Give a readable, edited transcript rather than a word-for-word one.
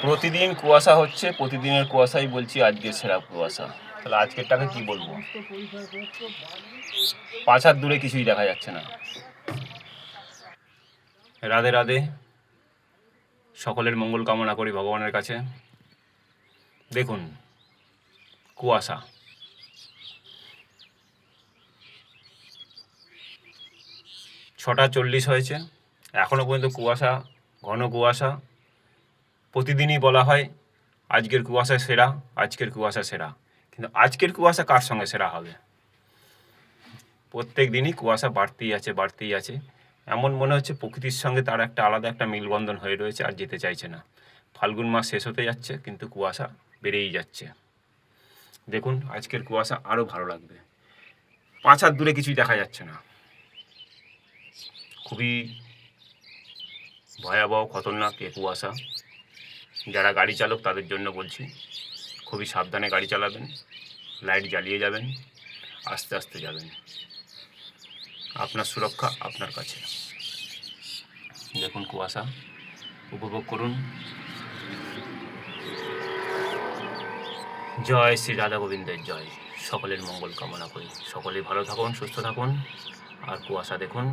প্রতিদিন কুয়াশা হচ্ছে, প্রতিদিনের কুয়াশাই বলছি আজকের সেরা কুয়াশা। তাহলে আজকেরটাকে কি বলবো? 5 হাত দূরে কিছুই দেখা যাচ্ছে না। রাধে রাধে, সকলের মঙ্গল কামনা করি ভগবানের কাছে। দেখুন কুয়াশা, 6:40 হয়েছে, এখনও পর্যন্ত কুয়াশা, ঘন কুয়াশা। প্রতিদিনই বলা হয় আজকের কুয়াশা সেরা, আজকের কুয়াশা সেরা, কিন্তু আজকের কুয়াশা কার সঙ্গে সেরা হবে? প্রত্যেক দিনই কুয়াশা বাড়তেই আছে, বাড়তেই আছে। এমন মনে হচ্ছে প্রকৃতির সঙ্গে তার একটা আলাদা একটা মেলবন্ধন হয়ে রয়েছে, আর যেতে চাইছে না। ফাল্গুন মাস শেষ হতে যাচ্ছে, কিন্তু কুয়াশা বেড়েই যাচ্ছে। দেখুন আজকের কুয়াশা আরও ভালো লাগবে। 5 হাত দূরে কিছুই দেখা যাচ্ছে না। খুবই ভয়াবহ, খতরনাক এ কুয়াশা। যারা গাড়ি চালক তাদের জন্য বলছি, খুবই সাবধানে গাড়ি চালাবেন, লাইট জ্বালিয়ে যাবেন, আস্তে আস্তে যাবেন। আপনার সুরক্ষা আপনার কাছে। দেখুন কুয়াশা, উপভোগ করুন। জয় শ্রী রাধা গোবিন্দের জয়। সকলের মঙ্গল কামনা করি। সকলেই ভালো থাকুন, সুস্থ থাকুন। আর কুয়াশা দেখুন।